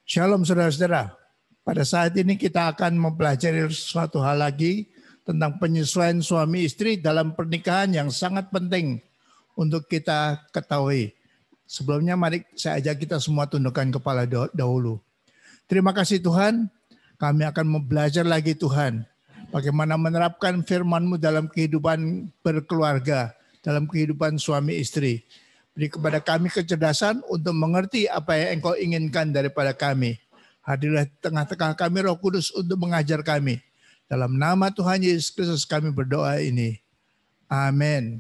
Shalom saudara-saudara. Pada saat ini kita akan mempelajari suatu hal lagi tentang penyesuaian suami istri dalam pernikahan yang sangat penting untuk kita ketahui. Sebelumnya mari saya ajak kita semua tundukkan kepala dahulu. Terima kasih Tuhan, kami akan belajar lagi Tuhan. Bagaimana menerapkan firman-Mu dalam kehidupan berkeluarga, dalam kehidupan suami istri. Beri kepada kami kecerdasan untuk mengerti apa yang Engkau inginkan daripada kami. Hadirlah di tengah-tengah kami Roh Kudus untuk mengajar kami. Dalam nama Tuhan Yesus Kristus kami berdoa ini. Amin.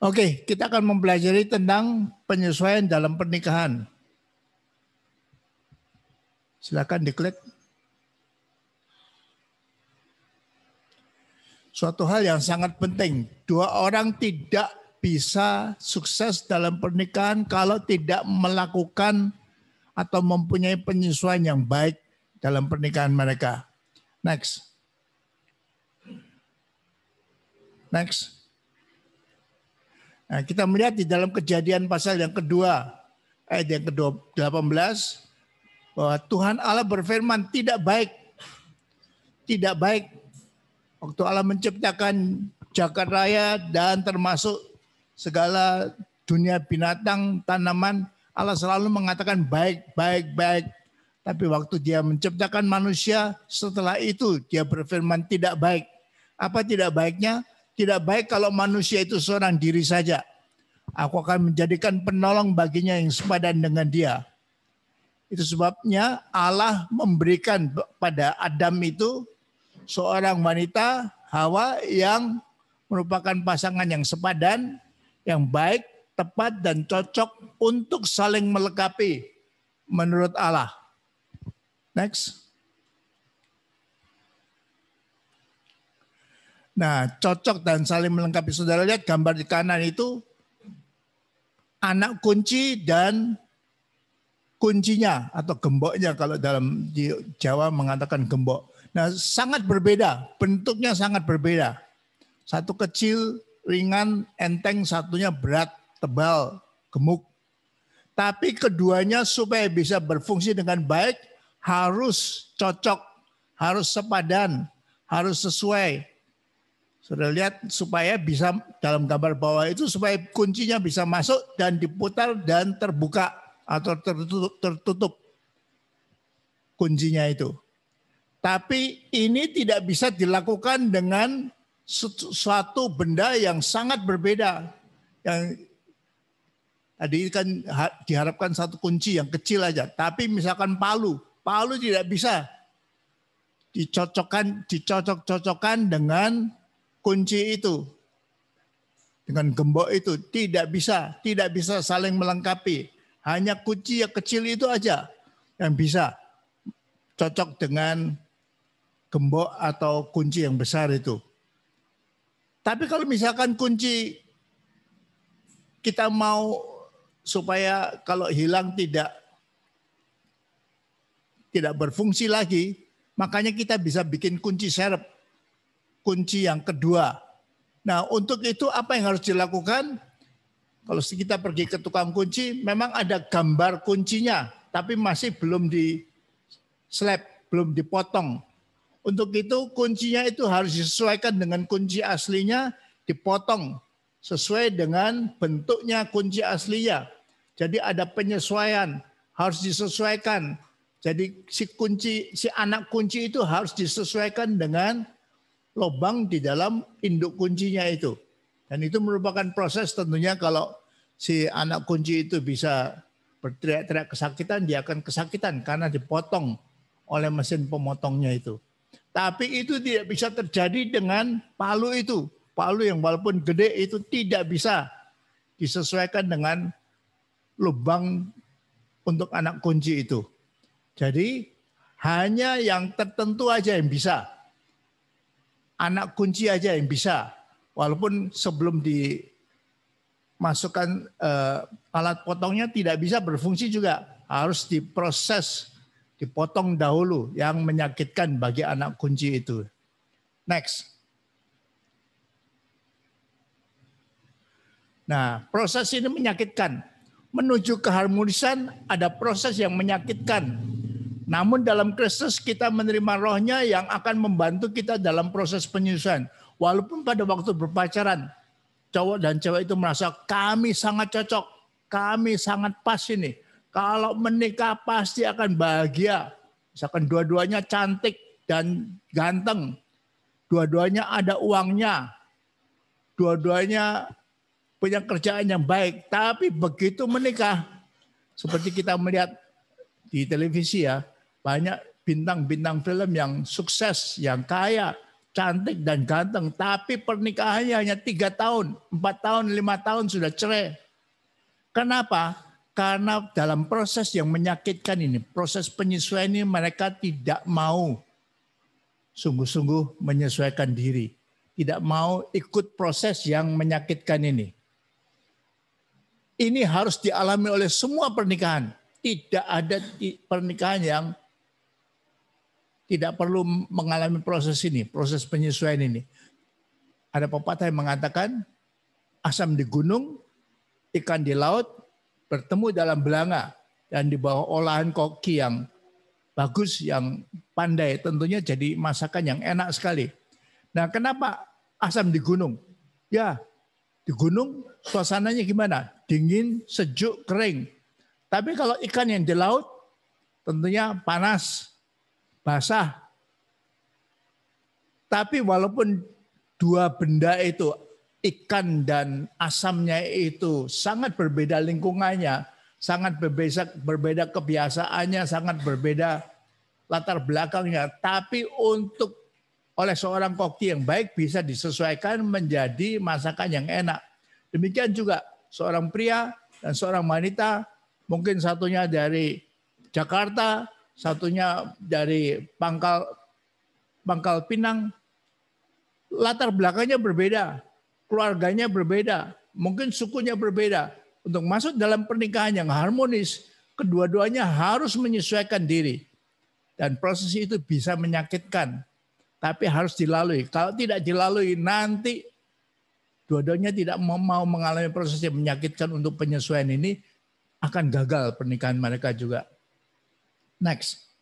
Oke, kita akan mempelajari tentang penyesuaian dalam pernikahan. Silakan diklik. Suatu hal yang sangat penting. Dua orang tidak bisa sukses dalam pernikahan kalau tidak melakukan atau mempunyai penyesuaian yang baik dalam pernikahan mereka. Next. Nah, kita melihat di dalam Kejadian pasal yang kedua, ayat yang ke-18, bahwa Tuhan Allah berfirman tidak baik. Waktu Allah menciptakan jagat raya dan termasuk segala dunia binatang, tanaman, Allah selalu mengatakan baik. Tapi waktu dia menciptakan manusia, setelah itu dia berfirman tidak baik. Apa tidak baiknya? Tidak baik kalau manusia itu seorang diri saja. Aku akan menjadikan penolong baginya yang sepadan dengan dia. Itu sebabnya Allah memberikan pada Adam itu seorang wanita, Hawa, yang merupakan pasangan yang sepadan, yang baik, tepat, dan cocok untuk saling melengkapi menurut Allah. Next. Nah, cocok dan saling melengkapi. Saudara lihat gambar di kanan itu anak kunci dan kuncinya atau gemboknya kalau dalam di Jawa mengatakan gembok. Nah, sangat berbeda, bentuknya sangat berbeda. Satu kecil, ringan, enteng, satunya berat, tebal, gemuk. Tapi keduanya supaya bisa berfungsi dengan baik harus cocok, harus sepadan, harus sesuai. Sudah lihat supaya bisa dalam gambar bawah itu supaya kuncinya bisa masuk dan diputar dan terbuka atau tertutup kuncinya itu. Tapi ini tidak bisa dilakukan dengan suatu benda yang sangat berbeda. Yang tadi kan diharapkan satu kunci yang kecil aja. Tapi misalkan palu tidak bisa dicocok-cocokkan dengan kunci itu. Dengan gembok itu tidak bisa saling melengkapi. Hanya kunci yang kecil itu aja yang bisa cocok dengan gembok atau kunci yang besar itu. Tapi kalau misalkan kunci kita mau supaya kalau hilang tidak berfungsi lagi, makanya kita bisa bikin kunci serep, kunci yang kedua. Nah, untuk itu apa yang harus dilakukan? Kalau kita pergi ke tukang kunci, memang ada gambar kuncinya, tapi masih belum di slap, belum dipotong. Untuk itu kuncinya itu harus disesuaikan dengan kunci aslinya, dipotong sesuai dengan bentuknya kunci aslinya. Jadi ada penyesuaian, harus disesuaikan. Jadi si anak kunci itu harus disesuaikan dengan lubang di dalam induk kuncinya itu. Dan itu merupakan proses tentunya kalau si anak kunci itu bisa berteriak-teriak kesakitan, dia akan kesakitan karena dipotong oleh mesin pemotongnya itu. Tapi itu tidak bisa terjadi dengan palu itu. Palu yang walaupun gede itu tidak bisa disesuaikan dengan lubang untuk anak kunci itu. Jadi hanya yang tertentu aja yang bisa. Anak kunci aja yang bisa. Walaupun sebelum dimasukkan alat potongnya tidak bisa berfungsi juga. Harus diproses, dipotong dahulu yang menyakitkan bagi anak kunci itu. Next. Nah, proses ini menyakitkan. Menuju keharmonisan ada proses yang menyakitkan. Namun dalam Kristus kita menerima rohnya yang akan membantu kita dalam proses penyesuaian. Walaupun pada waktu berpacaran, cowok dan cewek itu merasa kami sangat cocok, kami sangat pas ini. Kalau menikah pasti akan bahagia. Misalkan dua-duanya cantik dan ganteng. Dua-duanya ada uangnya. Dua-duanya punya kerjaan yang baik. Tapi begitu menikah, seperti kita melihat di televisi ya, banyak bintang-bintang film yang sukses, yang kaya, cantik dan ganteng. Tapi pernikahannya hanya 3 tahun, 4 tahun, 5 tahun sudah cerai. Kenapa? Karena dalam proses yang menyakitkan ini, proses penyesuaian ini mereka tidak mau sungguh-sungguh menyesuaikan diri. Tidak mau ikut proses yang menyakitkan ini. Ini harus dialami oleh semua pernikahan. Tidak ada pernikahan yang tidak perlu mengalami proses ini, proses penyesuaian ini. Ada pepatah yang mengatakan, asam di gunung, ikan di laut, bertemu dalam belanga. Dan di bawah olahan koki yang bagus, yang pandai, tentunya jadi masakan yang enak sekali. Nah, kenapa asam di gunung? Ya, di gunung suasananya gimana? Dingin, sejuk, kering. Tapi kalau ikan yang di laut, tentunya panas, basah. Tapi walaupun dua benda itu, ikan dan asamnya itu sangat berbeda lingkungannya, sangat berbeda kebiasaannya, sangat berbeda latar belakangnya. Tapi oleh seorang koki yang baik bisa disesuaikan menjadi masakan yang enak. Demikian juga seorang pria dan seorang wanita, mungkin satunya dari Jakarta, satunya dari Pangkal Pinang, latar belakangnya berbeda, keluarganya berbeda, mungkin sukunya berbeda. Untuk masuk dalam pernikahan yang harmonis, kedua-duanya harus menyesuaikan diri. Dan proses itu bisa menyakitkan, tapi harus dilalui. Kalau tidak dilalui, nanti dua-duanya tidak mau mengalami proses yang menyakitkan untuk penyesuaian ini, akan gagal pernikahan mereka juga. Next.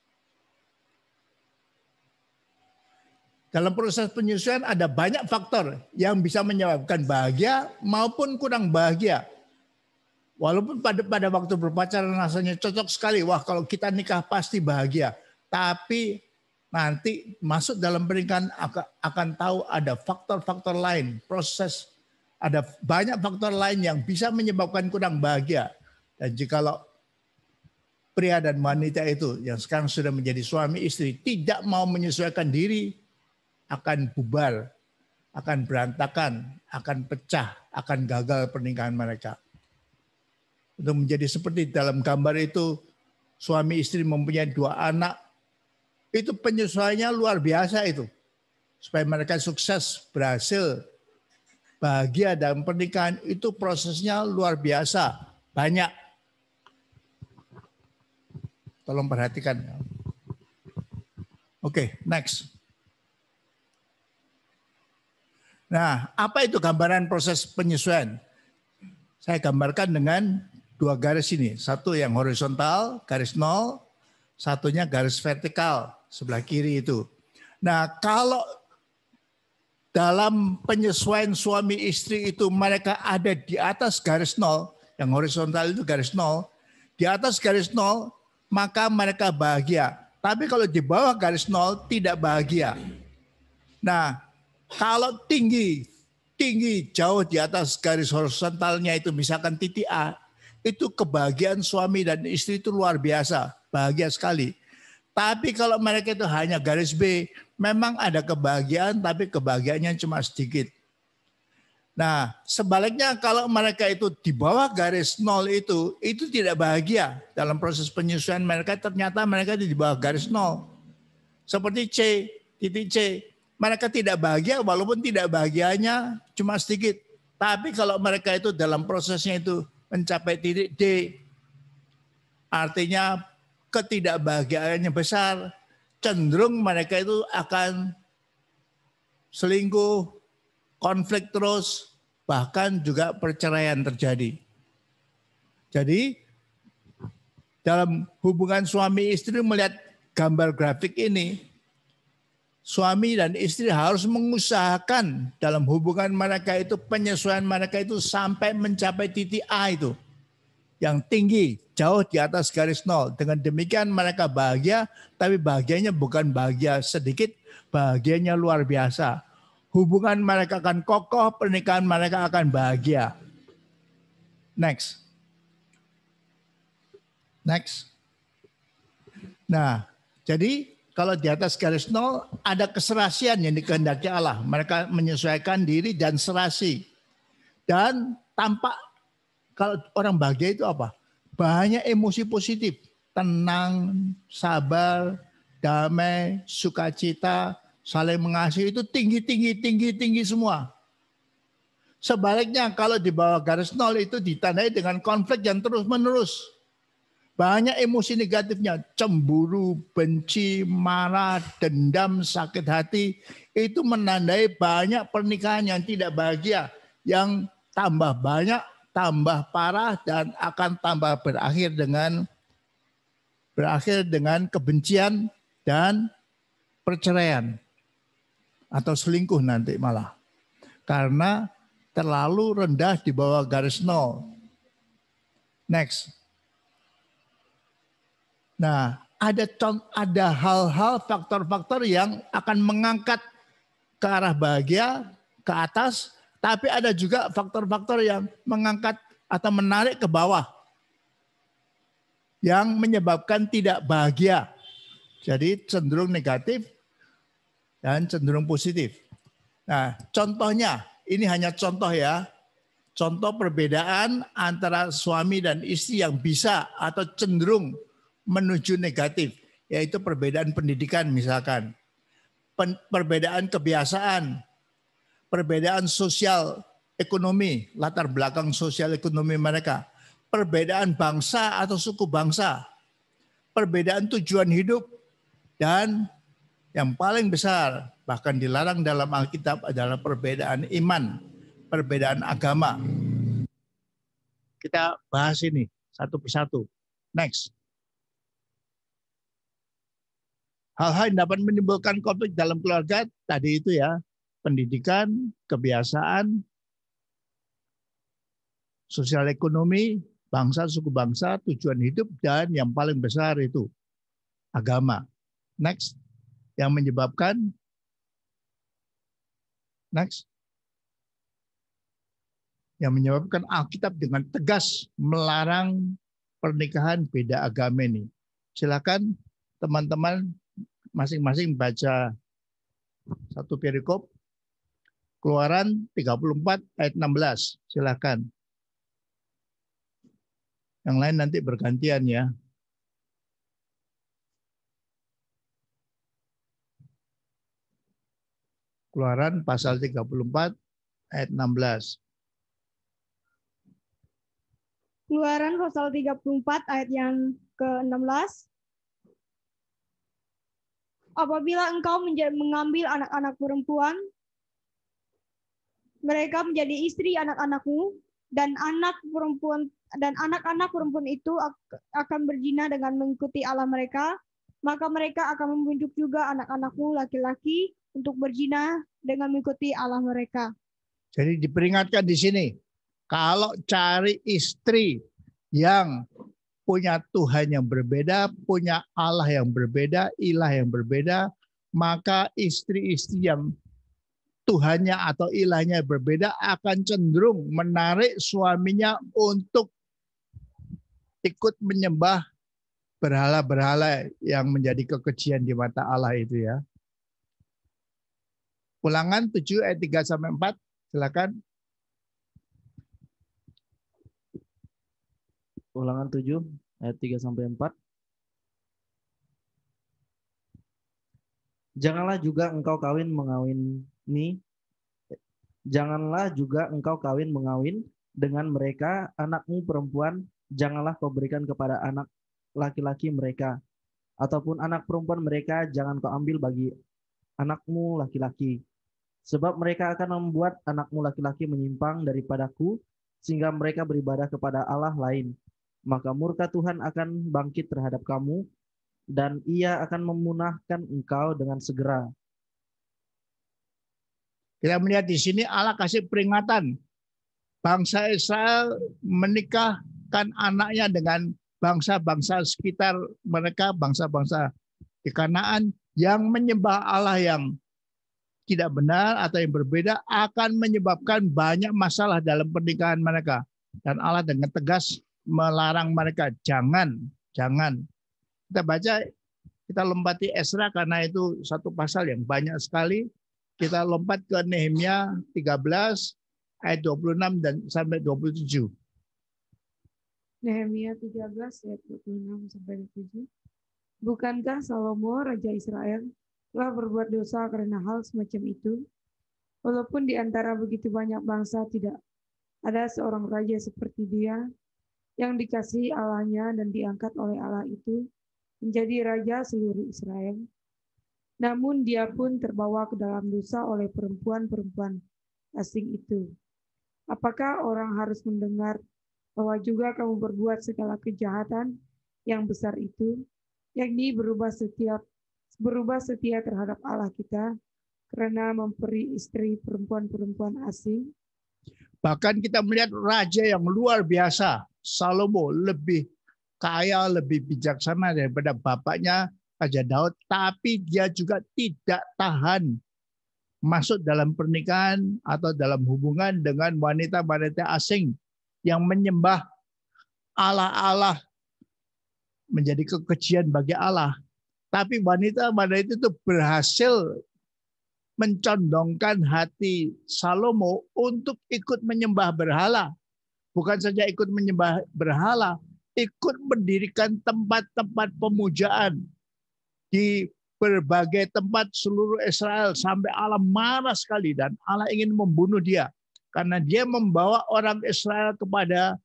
Dalam proses penyesuaian ada banyak faktor yang bisa menyebabkan bahagia maupun kurang bahagia. Walaupun pada waktu berpacaran rasanya cocok sekali, wah kalau kita nikah pasti bahagia. Tapi nanti masuk dalam pernikahan akan tahu ada faktor-faktor lain, proses, ada banyak faktor lain yang bisa menyebabkan kurang bahagia. Dan jikalau pria dan wanita itu yang sekarang sudah menjadi suami istri tidak mau menyesuaikan diri, akan bubar, akan berantakan, akan pecah, akan gagal pernikahan mereka. Untuk menjadi seperti dalam gambar itu, suami istri mempunyai 2 anak, itu penyesuaiannya luar biasa itu. Supaya mereka sukses, berhasil, bahagia dalam pernikahan, itu prosesnya luar biasa, banyak. Tolong perhatikan. Oke, next. Nah, apa itu gambaran proses penyesuaian? Saya gambarkan dengan 2 garis ini. Satu yang horizontal, garis 0. Satunya garis vertikal, sebelah kiri itu. Nah, kalau dalam penyesuaian suami istri itu mereka ada di atas garis 0, yang horizontal itu garis 0, di atas garis 0, maka mereka bahagia. Tapi kalau di bawah garis 0, tidak bahagia. Nah, kalau tinggi jauh di atas garis horizontalnya itu misalkan titik A, itu kebahagiaan suami dan istri itu luar biasa, bahagia sekali. Tapi kalau mereka itu hanya garis B, memang ada kebahagiaan tapi kebahagiaannya cuma sedikit. Nah, sebaliknya kalau mereka itu di bawah garis 0 itu tidak bahagia. Dalam proses penyesuaian mereka ternyata mereka di bawah garis 0. Seperti titik C. Mereka tidak bahagia walaupun tidak bahagianya cuma sedikit. Tapi kalau mereka itu dalam prosesnya itu mencapai titik D, artinya ketidakbahagiaannya besar, cenderung mereka itu akan selingkuh, konflik terus, bahkan juga perceraian terjadi. Jadi dalam hubungan suami istri melihat gambar grafik ini, suami dan istri harus mengusahakan dalam hubungan mereka itu, penyesuaian mereka itu sampai mencapai titik A itu. Yang tinggi, jauh di atas garis nol. Dengan demikian mereka bahagia, tapi bahagianya bukan bahagia sedikit, bahagianya luar biasa. Hubungan mereka akan kokoh, pernikahan mereka akan bahagia. Next. Nah, jadi kalau di atas garis nol ada keserasian yang dikehendaki Allah. Mereka menyesuaikan diri dan serasi. Dan tampak kalau orang bahagia itu apa? Banyak emosi positif. Tenang, sabar, damai, sukacita, saling mengasihi itu tinggi semua. Sebaliknya kalau di bawah garis nol itu ditandai dengan konflik yang terus menerus. Banyak emosi negatifnya, cemburu, benci, marah, dendam, sakit hati. Itu menandai banyak pernikahan yang tidak bahagia. Yang tambah banyak, tambah parah, dan akan tambah berakhir dengan kebencian dan perceraian. Atau selingkuh nanti malah. Karena terlalu rendah di bawah garis nol. Next. Nah, ada hal-hal, faktor-faktor yang akan mengangkat ke arah bahagia, ke atas, tapi ada juga faktor-faktor yang mengangkat atau menarik ke bawah, yang menyebabkan tidak bahagia. Jadi cenderung negatif dan cenderung positif. Nah, contohnya, ini hanya contoh ya, contoh perbedaan antara suami dan istri yang bisa atau cenderung menuju negatif, yaitu perbedaan pendidikan misalkan, perbedaan kebiasaan, perbedaan sosial ekonomi, latar belakang sosial ekonomi mereka, perbedaan bangsa atau suku bangsa, perbedaan tujuan hidup, dan yang paling besar bahkan dilarang dalam Alkitab adalah perbedaan iman, perbedaan agama. Kita bahas ini satu persatu. Next. Hal-hal yang dapat menimbulkan konflik dalam keluarga tadi itu ya, pendidikan, kebiasaan, sosial ekonomi, bangsa, suku bangsa, tujuan hidup, dan yang paling besar itu agama. Next, yang menyebabkan Alkitab dengan tegas melarang pernikahan beda agama ini. Silakan teman-teman masing-masing baca satu perikop, Keluaran 34 ayat 16. Silakan. Yang lain nanti bergantian ya. Keluaran pasal 34 ayat 16. Keluaran pasal 34 ayat yang ke-16. Apabila engkau mengambil anak-anak perempuan, mereka menjadi istri anak-anakmu, dan anak-anak perempuan itu akan berzina dengan mengikuti Allah mereka, maka mereka akan membujuk juga anak-anakmu laki-laki untuk berzina dengan mengikuti Allah mereka. Jadi diperingatkan di sini, kalau cari istri yang punya Tuhan yang berbeda, punya Allah yang berbeda, ilah yang berbeda, maka istri-istri yang Tuhannya atau ilahnya berbeda akan cenderung menarik suaminya untuk ikut menyembah berhala-berhala yang menjadi kekejian di mata Allah itu ya. Ulangan 7 ayat 3-4, silakan. Ulangan 7 ayat 3-4. Janganlah juga engkau kawin dengan mereka anakmu perempuan, janganlah kau berikan kepada anak laki-laki mereka, ataupun anak perempuan mereka jangan kau ambil bagi anakmu laki-laki. Sebab mereka akan membuat anakmu laki-laki menyimpang daripadaku, sehingga mereka beribadah kepada Allah lain. Maka murka Tuhan akan bangkit terhadap kamu, dan ia akan memunahkan engkau dengan segera. Kita melihat di sini Allah kasih peringatan. Bangsa Israel menikahkan anaknya dengan bangsa-bangsa sekitar mereka, bangsa-bangsa di Kanaan yang menyembah Allah yang tidak benar atau yang berbeda, akan menyebabkan banyak masalah dalam pernikahan mereka. Dan Allah dengan tegas melarang mereka, jangan. Kita baca, kita lompati Esra karena itu satu pasal yang banyak sekali. Kita lompat ke Nehemia 13 ayat 26 dan sampai 27. Nehemia 13 ayat 26 sampai 27. Bukankah Salomo raja Israel telah berbuat dosa karena hal semacam itu? Walaupun di antara begitu banyak bangsa tidak ada seorang raja seperti dia yang dikasihi Allahnya dan diangkat oleh Allah itu menjadi raja seluruh Israel. Namun dia pun terbawa ke dalam dosa oleh perempuan-perempuan asing itu. Apakah orang harus mendengar bahwa juga kamu berbuat segala kejahatan yang besar itu, yakni berubah setia terhadap Allah kita karena memperi istri perempuan-perempuan asing? Bahkan kita melihat raja yang luar biasa, Salomo, lebih kaya, lebih bijaksana daripada bapaknya Raja Daud, tapi dia juga tidak tahan masuk dalam pernikahan atau dalam hubungan dengan wanita-wanita asing yang menyembah Allah-Allah, menjadi kekejian bagi Allah. Tapi wanita-wanita itu berhasil mencondongkan hati Salomo untuk ikut menyembah berhala. Bukan saja ikut menyembah berhala, ikut mendirikan tempat-tempat pemujaan di berbagai tempat seluruh Israel sampai Allah marah sekali dan Allah ingin membunuh dia karena dia membawa orang Israel kepada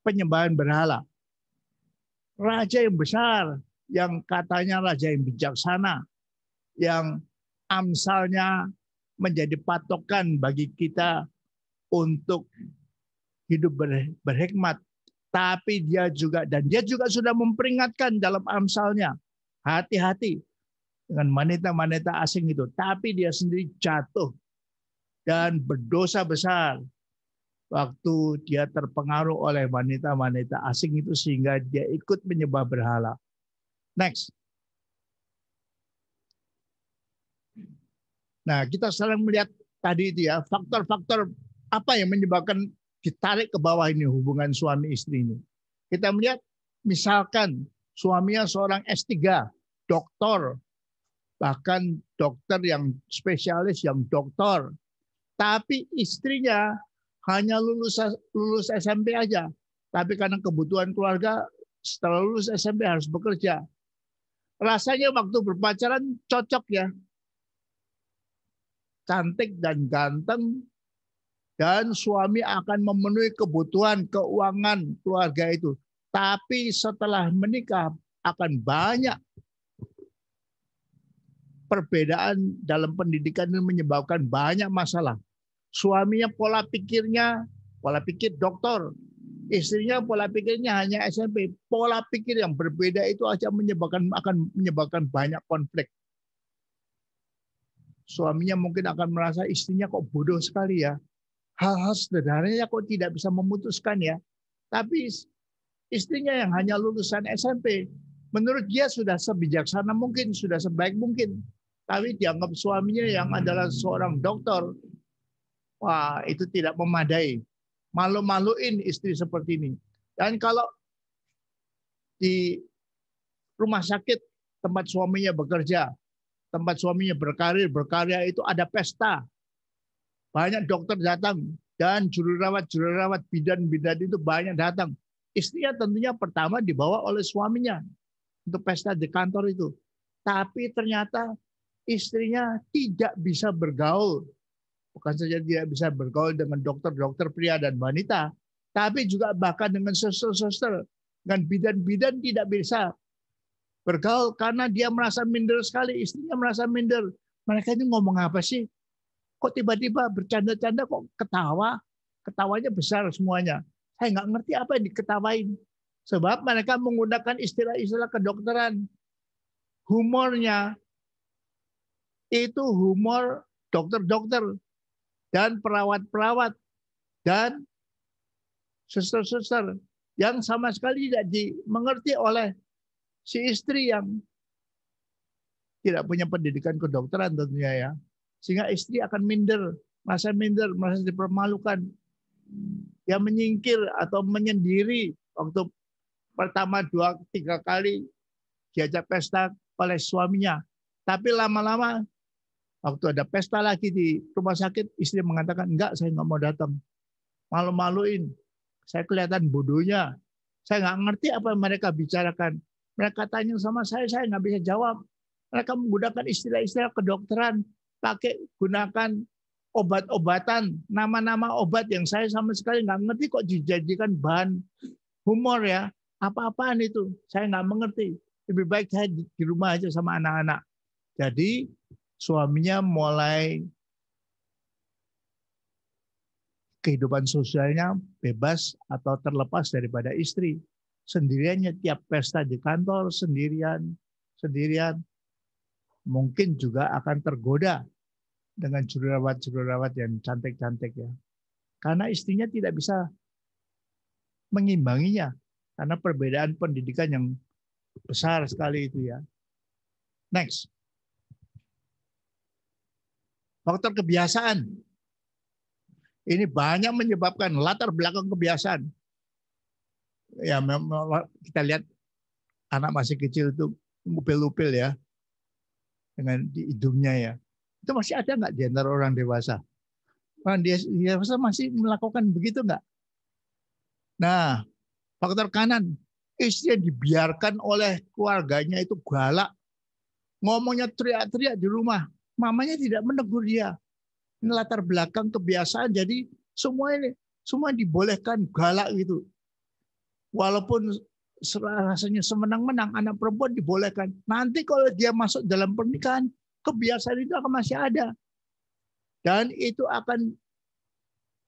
penyembahan berhala. Raja yang besar, yang katanya raja yang bijaksana, yang amsalnya menjadi patokan bagi kita untuk hidup berhikmat, tapi dia juga sudah memperingatkan dalam amsalnya, hati-hati dengan wanita-wanita asing itu, tapi dia sendiri jatuh dan berdosa besar waktu dia terpengaruh oleh wanita-wanita asing itu sehingga dia ikut menyembah berhala. Next. Nah, kita sekarang melihat tadi itu ya, faktor-faktor apa yang menyebabkan ditarik ke bawah ini hubungan suami istri ini. Kita melihat misalkan suaminya seorang S3, doktor, bahkan dokter yang spesialis, yang doktor, tapi istrinya hanya lulus SMP aja. Tapi karena kebutuhan keluarga, setelah lulus SMP harus bekerja. Rasanya waktu berpacaran cocok ya. Cantik dan ganteng. Dan suami akan memenuhi kebutuhan keuangan keluarga itu. Tapi setelah menikah akan banyak perbedaan dalam pendidikan ini menyebabkan banyak masalah. Suaminya pola pikir doktor, istrinya pola pikirnya hanya SMP. Pola pikir yang berbeda itu akan menyebabkan banyak konflik. Suaminya mungkin akan merasa istrinya kok bodoh sekali ya. Hal-hal sederhananya kok tidak bisa memutuskan ya. Tapi istrinya yang hanya lulusan SMP, menurut dia sudah sebijaksana mungkin, sudah sebaik mungkin. Tapi dianggap suaminya yang adalah seorang dokter, wah, itu tidak memadai. Malu-maluin istri seperti ini. Dan kalau di rumah sakit tempat suaminya bekerja, tempat suaminya berkarya itu ada pesta. Banyak dokter datang dan jururawat, bidan itu banyak datang. Istrinya tentunya pertama dibawa oleh suaminya untuk pesta di kantor itu. Tapi ternyata istrinya tidak bisa bergaul. Bukan saja tidak bisa bergaul dengan dokter-dokter pria dan wanita, tapi juga bahkan dengan suster-suster, dengan bidan-bidan tidak bisa bergaul karena dia merasa minder sekali, istrinya merasa minder. Mereka ini ngomong apa sih? Kok tiba-tiba bercanda-canda kok ketawa, ketawanya besar semuanya. Saya nggak ngerti apa yang diketawain. Sebab mereka menggunakan istilah-istilah kedokteran. Humornya itu humor dokter-dokter dan perawat-perawat dan suster-suster yang sama sekali tidak dimengerti oleh si istri yang tidak punya pendidikan kedokteran tentunya ya. Sehingga istri akan minder, merasa dipermalukan. Dia menyingkir atau menyendiri waktu pertama 2-3 kali diajak pesta oleh suaminya. Tapi lama-lama waktu ada pesta lagi di rumah sakit, istri mengatakan, enggak, saya nggak mau datang. Malu-maluin. Saya kelihatan bodohnya. Saya nggak ngerti apa yang mereka bicarakan. Mereka tanya sama saya nggak bisa jawab. Mereka menggunakan istilah-istilah kedokteran, gunakan obat-obatan, nama-nama obat yang saya sama sekali nggak ngerti kok dijadikan bahan humor ya. Apa-apaan itu, saya nggak mengerti. Lebih baik saya di rumah aja sama anak-anak. Jadi suaminya mulai kehidupan sosialnya bebas atau terlepas daripada istri. Sendiriannya tiap pesta di kantor, sendirian. Mungkin juga akan tergoda dengan jururawat yang cantik-cantik ya. Karena istrinya tidak bisa mengimbanginya. Karena perbedaan pendidikan yang besar sekali itu ya. Next. Faktor kebiasaan. Ini banyak menyebabkan latar belakang kebiasaan. Ya, kita lihat anak masih kecil itu upil-upil ya. Dengan di hidungnya ya. Itu masih ada nggak di antara orang dewasa? Orang dewasa masih melakukan begitu nggak? Nah, faktor kanan. Istri yang dibiarkan oleh keluarganya itu galak. Ngomongnya teriak-teriak di rumah. Mamanya tidak menegur dia. Ini latar belakang kebiasaan. Jadi semua dibolehkan galak gitu. Walaupun rasanya semenang-menang, anak perempuan dibolehkan. Nanti kalau dia masuk dalam pernikahan, kebiasaan itu akan masih ada. Dan itu akan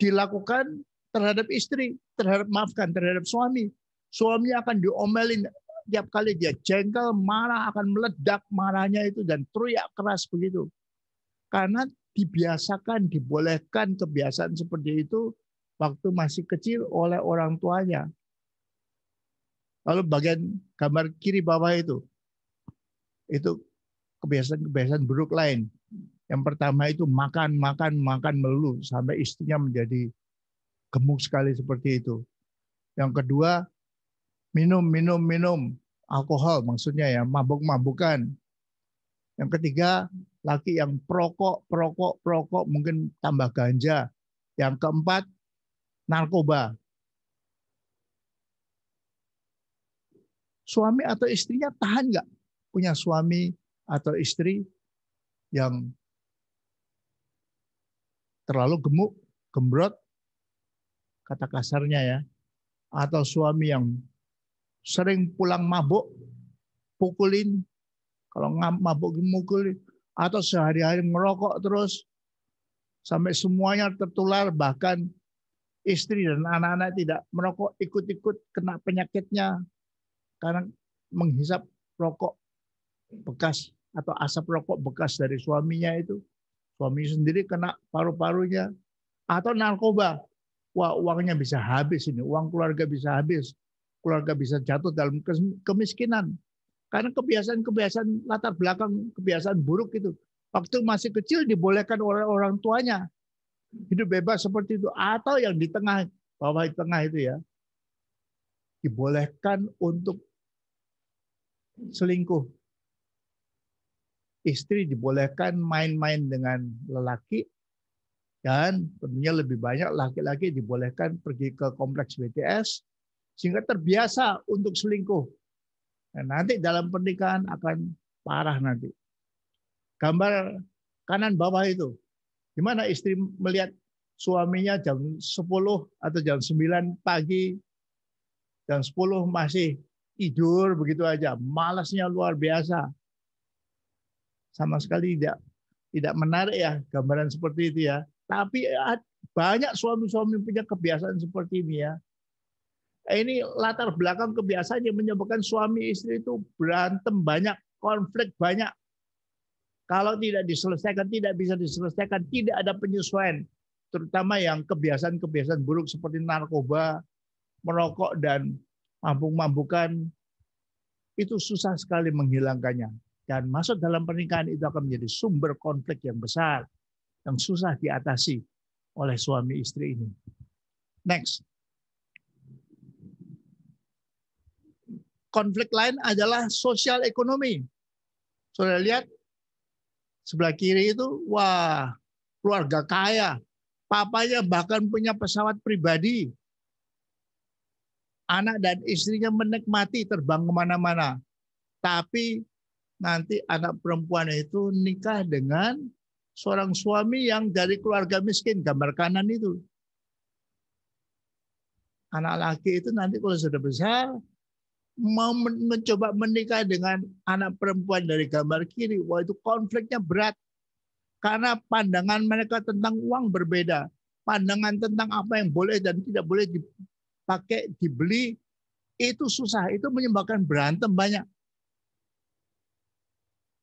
dilakukan terhadap istri, terhadap suami. Suami akan diomelin tiap kali dia jengkel, marah, akan meledak marahnya itu dan teriak keras begitu. Karena dibiasakan, dibolehkan kebiasaan seperti itu waktu masih kecil oleh orang tuanya. Lalu bagian gambar kiri bawah itu kebiasaan buruk lain. Yang pertama itu makan melulu sampai istrinya menjadi gemuk sekali seperti itu. Yang kedua minum alkohol maksudnya ya, mabuk-mabukan. Yang ketiga laki yang perokok mungkin tambah ganja. Yang keempat narkoba. Suami atau istrinya tahan nggak punya suami atau istri yang terlalu gemuk, gembrot, kata kasarnya ya, atau suami yang sering pulang mabuk, pukulin, kalau mabuk mukulin, atau sehari-hari merokok terus sampai semuanya tertular, bahkan istri dan anak-anak tidak merokok ikut-ikut kena penyakitnya karena menghisap rokok bekas atau asap rokok bekas dari suaminya itu. Suami sendiri kena paru-parunya. Atau narkoba. Wah, uangnya bisa habis ini. Uang keluarga bisa habis. Keluarga bisa jatuh dalam kemiskinan. Karena kebiasaan latar belakang kebiasaan buruk itu. Waktu masih kecil dibolehkan oleh orang tuanya. Hidup bebas seperti itu. Atau yang di tengah, bawah di tengah itu ya. Dibolehkan untuk selingkuh. Istri dibolehkan main-main dengan lelaki, dan tentunya lebih banyak laki-laki dibolehkan pergi ke kompleks BTS sehingga terbiasa untuk selingkuh. Dan nanti dalam pernikahan akan parah nanti. Gambar kanan bawah itu, gimana istri melihat suaminya jam 10 atau jam 9 pagi, jam 10 masih tidur begitu aja, malasnya luar biasa. Sama sekali tidak Tidak menarik ya gambaran seperti itu ya. Tapi banyak suami-suami punya kebiasaan seperti ini ya. Ini latar belakang kebiasaan yang menyebabkan suami istri itu berantem banyak, konflik banyak. Kalau tidak diselesaikan, tidak bisa diselesaikan, tidak ada penyesuaian. Terutama yang kebiasaan-kebiasaan buruk seperti narkoba, merokok, dan mabuk-mabukan, itu susah sekali menghilangkannya. Dan masuk dalam pernikahan itu akan menjadi sumber konflik yang besar, yang susah diatasi oleh suami istri ini. Next. Konflik lain adalah sosial ekonomi. Saudara lihat, sebelah kiri itu, wah, keluarga kaya. Papanya bahkan punya pesawat pribadi. Anak dan istrinya menikmati terbang kemana-mana. Tapi nanti anak perempuan itu nikah dengan seorang suami yang dari keluarga miskin. Gambar kanan itu. Anak laki itu nanti kalau sudah besar, mau mencoba menikah dengan anak perempuan dari gambar kiri. Wah, itu konfliknya berat. Karena pandangan mereka tentang uang berbeda. Pandangan tentang apa yang boleh dan tidak boleh dipakai, dibeli, itu susah. Itu menyebabkan berantem banyak.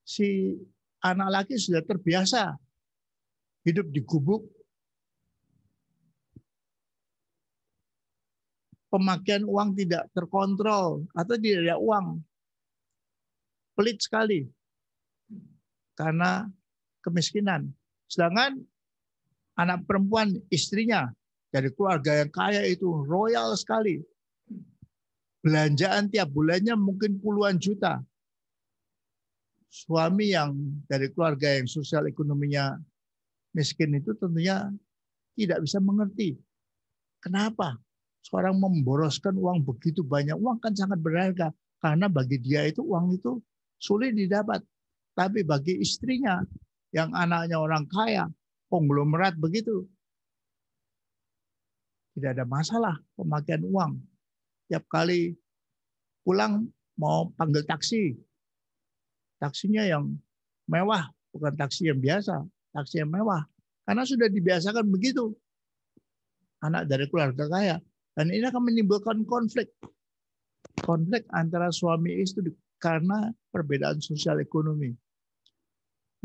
Si anak laki sudah terbiasa hidup di gubuk. Pemakaian uang tidak terkontrol atau tidak ada uang. Pelit sekali. Karena kemiskinan. Sedangkan anak perempuan istrinya dari keluarga yang kaya itu royal sekali. Belanjaan tiap bulannya mungkin puluhan juta. Suami yang dari keluarga yang sosial ekonominya miskin itu tentunya tidak bisa mengerti. Kenapa seorang memboroskan uang begitu banyak? Uang kan sangat berharga. Karena bagi dia itu uang itu sulit didapat. Tapi bagi istrinya yang anaknya orang kaya, konglomerat begitu, tidak ada masalah pemakaian uang. Tiap kali pulang mau panggil taksi, taksinya yang mewah, bukan taksi yang biasa, taksi yang mewah. Karena sudah dibiasakan begitu. Anak dari keluarga kaya. Dan ini akan menimbulkan konflik. Konflik antara suami istri karena perbedaan sosial ekonomi.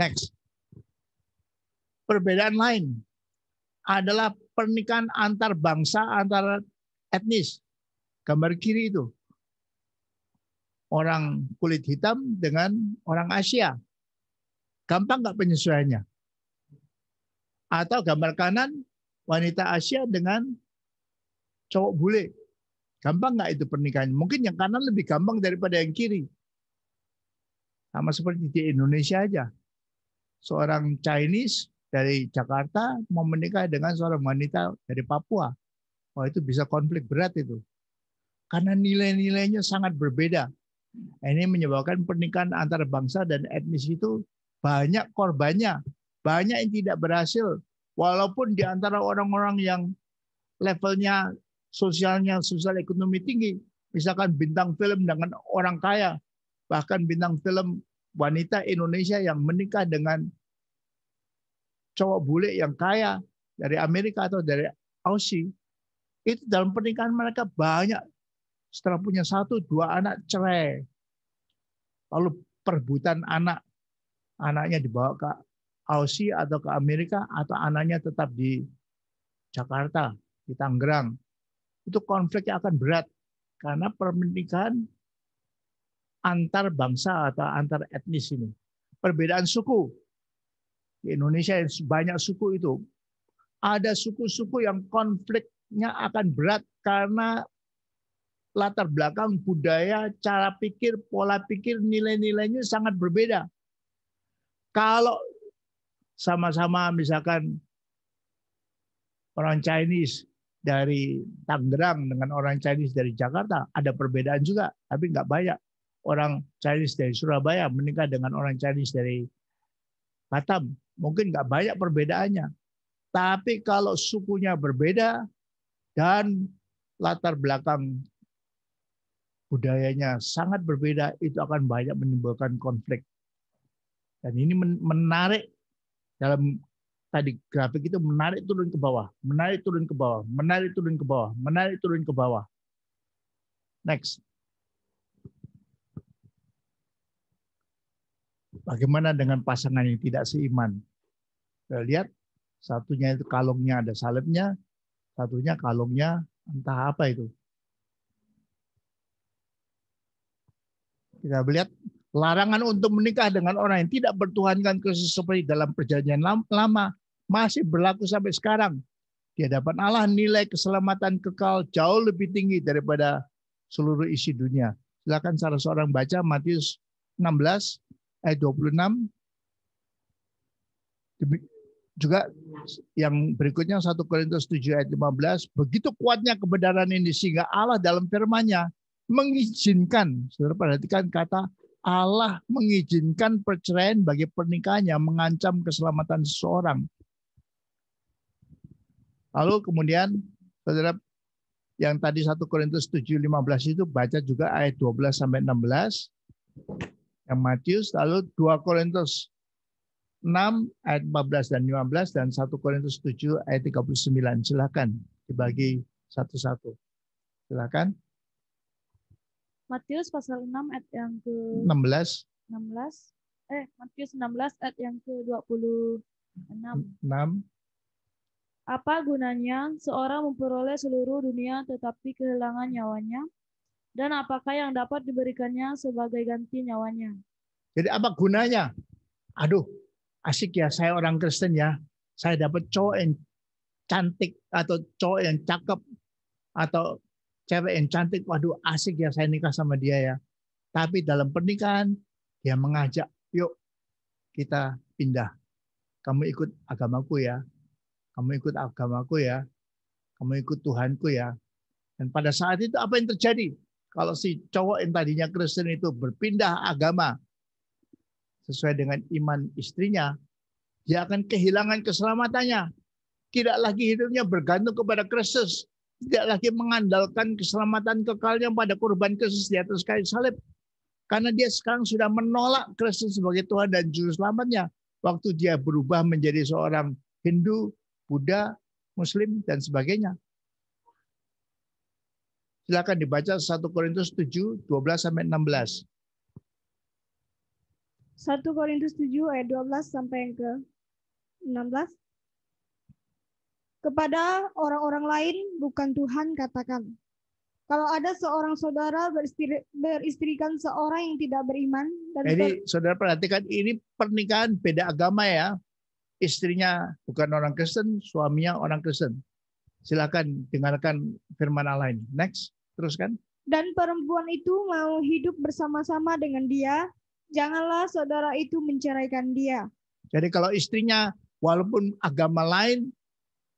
Next. Perbedaan lain adalah pernikahan antar bangsa, antar etnis. Gambar kiri itu. Orang kulit hitam dengan orang Asia. Gampang nggak penyesuaiannya? Atau gambar kanan, wanita Asia dengan cowok bule. Gampang nggak itu pernikahannya? Mungkin yang kanan lebih gampang daripada yang kiri. Sama seperti di Indonesia aja. Seorang Chinese dari Jakarta mau menikah dengan seorang wanita dari Papua. Wah, itu bisa konflik berat itu. Karena nilai-nilainya sangat berbeda. Ini menyebabkan pernikahan antar bangsa dan etnis itu banyak korbannya. Banyak yang tidak berhasil. Walaupun di antara orang-orang yang levelnya sosialnya, sosial ekonomi tinggi. Misalkan bintang film dengan orang kaya. Bahkan bintang film wanita Indonesia yang menikah dengan cowok bule yang kaya dari Amerika atau dari Aussie, itu dalam pernikahan mereka banyak setelah punya 1-2 anak cerai. Lalu perebutan anak, anaknya dibawa ke Aussie atau ke Amerika atau anaknya tetap di Jakarta, di Tangerang. Itu konfliknya akan berat karena pernikahan antar bangsa atau antar etnis ini. Perbedaan suku. Di Indonesia yang banyak suku itu. Ada suku-suku yang konfliknya akan berat karena latar belakang budaya, cara pikir, pola pikir, nilai-nilainya sangat berbeda. Kalau sama-sama misalkan orang Chinese dari Tangerang dengan orang Chinese dari Jakarta, ada perbedaan juga, tapi nggak banyak. Orang Chinese dari Surabaya menikah dengan orang Chinese dari Batam, mungkin nggak banyak perbedaannya. Tapi kalau sukunya berbeda dan latar belakang budayanya sangat berbeda, itu akan banyak menimbulkan konflik. Dan ini menarik dalam tadi grafik itu menarik turun ke bawah, menarik turun ke bawah, menarik turun ke bawah, menarik turun ke bawah. Next. Bagaimana dengan pasangan yang tidak seiman? Kita lihat, satunya itu kalungnya ada salibnya, satunya kalungnya entah apa itu. Kita lihat larangan untuk menikah dengan orang yang tidak bertuhankan Kristus seperti dalam perjanjian lama masih berlaku sampai sekarang. Di hadapan Allah nilai keselamatan kekal jauh lebih tinggi daripada seluruh isi dunia. Silakan salah seorang baca Matius 16 ayat 26. Juga yang berikutnya 1 Korintus 7 ayat 15. Begitu kuatnya kebenaran ini sehingga Allah dalam firman-Nya mengizinkan, saudara perhatikan kata Allah mengizinkan perceraian bagi pernikahan yang mengancam keselamatan seseorang. Lalu kemudian saudara yang tadi 1 Korintus 7:15 itu baca juga ayat 12 sampai 16 yang Matius, lalu 2 Korintus 6 ayat 14 dan 15 dan 1 Korintus 7 ayat 39. Silakan dibagi satu-satu. Silakan. Matius pasal 6 ayat yang ke 16. Matius 16 ayat yang ke 26. 6. Apa gunanya seorang memperoleh seluruh dunia tetapi kehilangan nyawanya? Dan apakah yang dapat diberikannya sebagai ganti nyawanya? Jadi apa gunanya? Aduh, asik ya saya orang Kristen ya. Saya dapat cowok yang cantik atau cowok yang cakep atau cewek yang cantik, waduh asik ya saya nikah sama dia ya. Tapi dalam pernikahan dia mengajak, yuk kita pindah. Kamu ikut agamaku ya. Kamu ikut agamaku ya. Kamu ikut Tuhanku ya. Dan pada saat itu apa yang terjadi? Kalau si cowok yang tadinya Kristen itu berpindah agama sesuai dengan iman istrinya, dia akan kehilangan keselamatannya. Tidak lagi hidupnya bergantung kepada Kristus. Tidak lagi mengandalkan keselamatan kekalnya pada korban Kristus di atas kayu salib. Karena dia sekarang sudah menolak Kristus sebagai Tuhan dan Juru Selamatnya. Waktu dia berubah menjadi seorang Hindu, Buddha, Muslim, dan sebagainya. Silakan dibaca 1 Korintus 7, 12 sampai 16. 1 Korintus 7 ayat 12 sampai yang ke 16. Kepada orang-orang lain bukan Tuhan katakan. Kalau ada seorang saudara beristrikan seorang yang tidak beriman. Jadi saudara perhatikan ini pernikahan beda agama ya. Istrinya bukan orang Kristen, suaminya orang Kristen. Silakan dengarkan firman Allah ini. Next, teruskan. Dan perempuan itu mau hidup bersama-sama dengan dia, janganlah saudara itu menceraikan dia. Jadi kalau istrinya walaupun agama lain,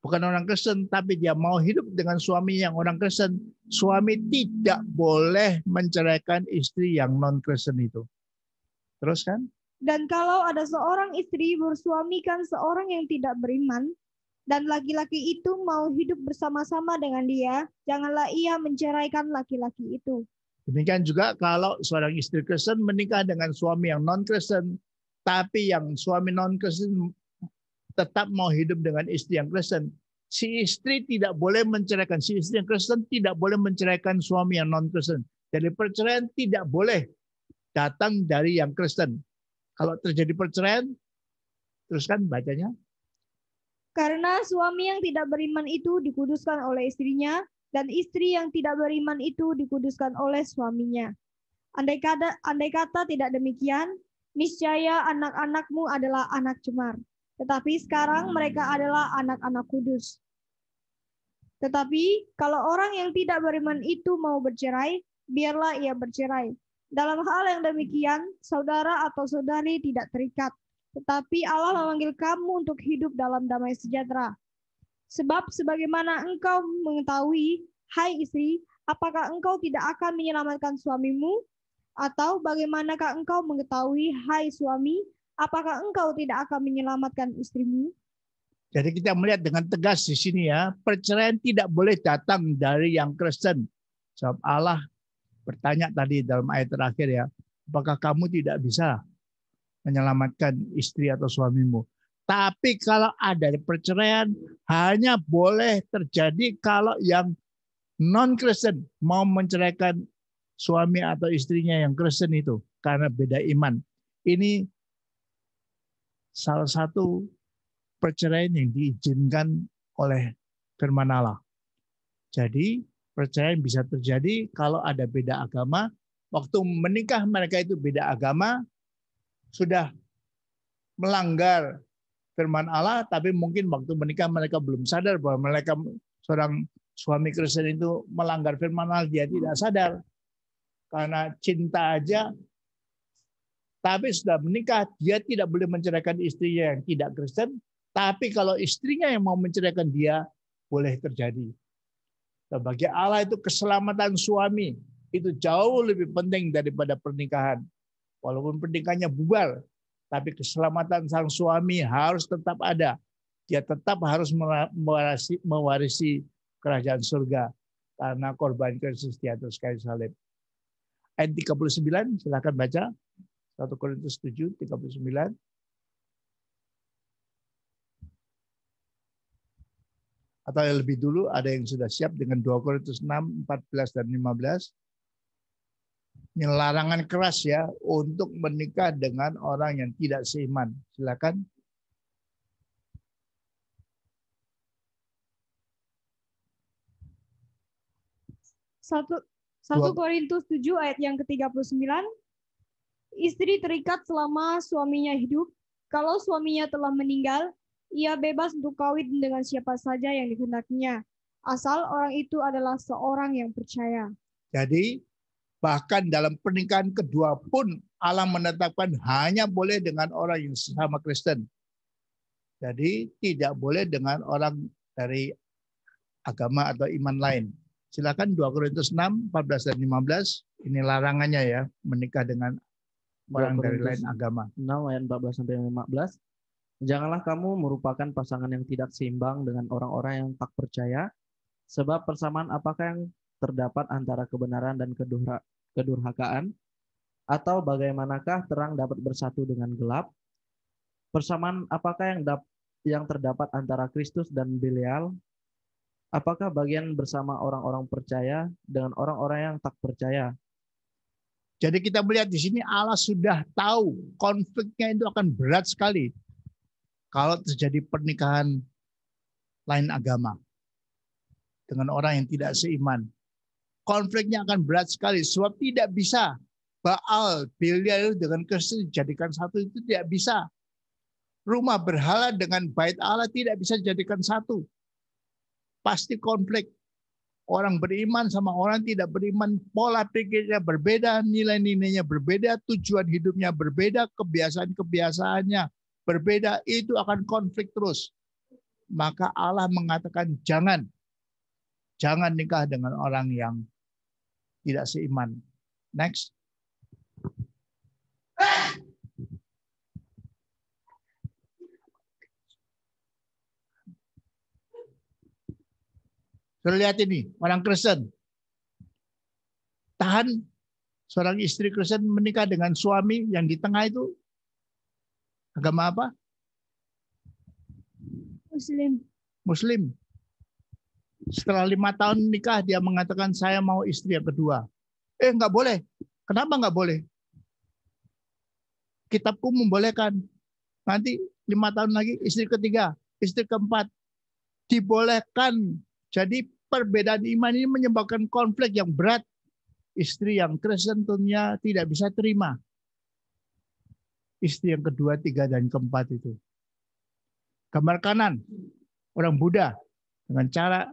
bukan orang Kristen, tapi dia mau hidup dengan suami yang orang Kristen, suami tidak boleh menceraikan istri yang non-Kristen itu. Terus kan? Dan kalau ada seorang istri bersuamikan seorang yang tidak beriman, dan laki-laki itu mau hidup bersama-sama dengan dia, janganlah ia menceraikan laki-laki itu. Demikian juga kalau seorang istri Kristen menikah dengan suami yang non-Kristen, tapi yang suami non-Kristen tetap mau hidup dengan istri yang Kristen. Si istri tidak boleh menceraikan, si istri yang Kristen tidak boleh menceraikan suami yang non-Kristen. Jadi perceraian tidak boleh datang dari yang Kristen. Kalau terjadi perceraian, teruskan bacanya. Karena suami yang tidak beriman itu dikuduskan oleh istrinya, dan istri yang tidak beriman itu dikuduskan oleh suaminya. Andai kata tidak demikian, niscaya anak-anakmu adalah anak cemar. Tetapi sekarang mereka adalah anak-anak kudus. Tetapi kalau orang yang tidak beriman itu mau bercerai, biarlah ia bercerai. Dalam hal yang demikian, saudara atau saudari tidak terikat. Tetapi Allah memanggil kamu untuk hidup dalam damai sejahtera. Sebab sebagaimana engkau mengetahui, hai istri, apakah engkau tidak akan menyelamatkan suamimu? Atau bagaimanakah engkau mengetahui, hai suami, apakah engkau tidak akan menyelamatkan istrimu? Jadi kita melihat dengan tegas di sini ya, perceraian tidak boleh datang dari yang Kristen. Sebab Allah bertanya tadi dalam ayat terakhir ya, apakah kamu tidak bisa menyelamatkan istri atau suamimu? Tapi kalau ada perceraian hanya boleh terjadi kalau yang non-Kristen mau menceraikan suami atau istrinya yang Kristen itu karena beda iman. Ini salah satu perceraian yang diizinkan oleh firman Allah. Jadi perceraian bisa terjadi kalau ada beda agama. Waktu menikah mereka itu beda agama, sudah melanggar firman Allah, tapi mungkin waktu menikah mereka belum sadar bahwa mereka seorang suami Kristen itu melanggar firman Allah, dia tidak sadar karena cinta aja. Tapi sudah menikah, dia tidak boleh menceraikan istrinya yang tidak Kristen. Tapi kalau istrinya yang mau menceraikan dia, boleh terjadi. Nah, bagi Allah itu keselamatan suami itu jauh lebih penting daripada pernikahan. Walaupun pernikahannya bubar, tapi keselamatan sang suami harus tetap ada. Dia tetap harus mewarisi kerajaan surga karena korban Kristus di atas kayu salib. Ayat 39, silakan baca. 1 Korintus 7, 39. Atau yang lebih dulu ada yang sudah siap dengan 2 Korintus 6, 14 dan 15. Ini larangan keras ya untuk menikah dengan orang yang tidak seiman. Silakan. Satu Korintus 7 ayat yang ke-39. Istri terikat selama suaminya hidup. Kalau suaminya telah meninggal, ia bebas untuk kawin dengan siapa saja yang dikehendakinya, asal orang itu adalah seorang yang percaya. Jadi bahkan dalam pernikahan kedua pun Allah menetapkan hanya boleh dengan orang yang sesama Kristen. Jadi tidak boleh dengan orang dari agama atau iman lain. Silakan 2 Korintus 6, 14 dan 15. Ini larangannya ya, menikah dengan orang dari lain agama. 6 ayat 14 sampai 15. Janganlah kamu merupakan pasangan yang tidak seimbang dengan orang-orang yang tak percaya, sebab persamaan apakah yang terdapat antara kebenaran dan kedurhakaan? Atau bagaimanakah terang dapat bersatu dengan gelap? Persamaan apakah yang terdapat antara Kristus dan Belial? Apakah bagian bersama orang-orang percaya dengan orang-orang yang tak percaya? Jadi kita melihat di sini Allah sudah tahu konfliknya itu akan berat sekali kalau terjadi pernikahan lain agama dengan orang yang tidak seiman. Konfliknya akan berat sekali sebab tidak bisa Baal, Belial dengan Kristus dijadikan satu, itu tidak bisa. Rumah berhala dengan bait Allah tidak bisa dijadikan satu. Pasti konflik. Orang beriman sama orang tidak beriman, pola pikirnya berbeda, nilai-nilainya berbeda, tujuan hidupnya berbeda, kebiasaan-kebiasaannya berbeda, itu akan konflik terus. Maka Allah mengatakan jangan nikah dengan orang yang tidak seiman. Next. Lihat ini, orang Kristen. Tahan seorang istri Kristen menikah dengan suami yang di tengah itu agama apa? Muslim. Setelah 5 tahun nikah dia mengatakan saya mau istri yang kedua. Nggak boleh. Kenapa nggak boleh? Kitabku membolehkan. Nanti 5 tahun lagi istri ketiga, istri keempat. Dibolehkan. Jadi perbedaan iman ini menyebabkan konflik yang berat. Istri yang Kristen tentunya tidak bisa terima. Istri yang kedua, tiga, dan keempat itu. Gambar kanan, orang Buddha dengan cara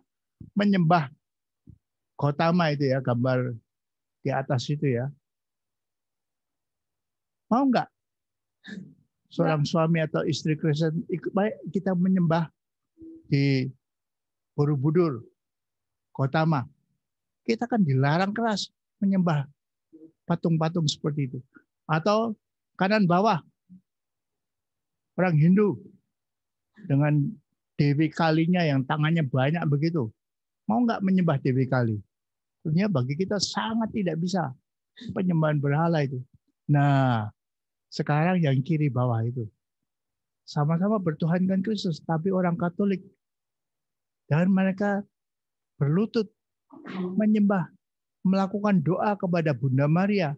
menyembah Gautama itu ya, gambar di atas itu ya. Mau nggak seorang suami atau istri Kristen baik kita menyembah di Borobudur, Gautama? Kita kan dilarang keras menyembah patung-patung seperti itu. Atau kanan bawah, orang Hindu dengan Dewi Kalinya yang tangannya banyak begitu. Mau nggak menyembah Dewi Kali? Tentunya bagi kita sangat tidak bisa penyembahan berhala itu. Nah, sekarang yang kiri bawah itu. sama-sama bertuhankan Kristus, tapi orang Katolik. Dan mereka berlutut menyembah, melakukan doa kepada Bunda Maria.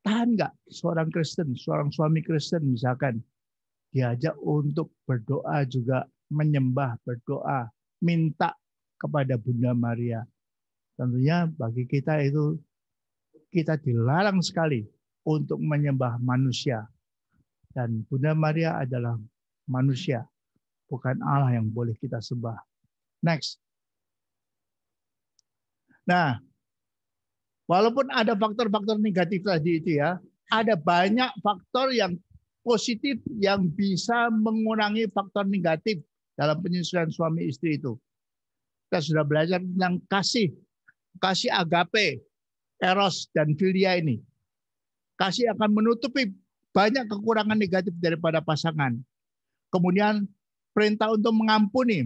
Tahan nggak seorang Kristen, seorang suami Kristen misalkan, diajak untuk berdoa juga, menyembah, berdoa, minta kepada Bunda Maria. Tentunya bagi kita itu, kita dilarang sekali untuk menyembah manusia. Dan Bunda Maria adalah manusia, bukan Allah yang boleh kita sembah. Next. Nah, walaupun ada faktor-faktor negatif tadi itu ya, ada banyak faktor yang positif yang bisa mengurangi faktor negatif dalam penyusuan suami istri itu. Kita sudah belajar tentang kasih agape, eros, dan filia ini. Kasih akan menutupi banyak kekurangan negatif daripada pasangan. Kemudian perintah untuk mengampuni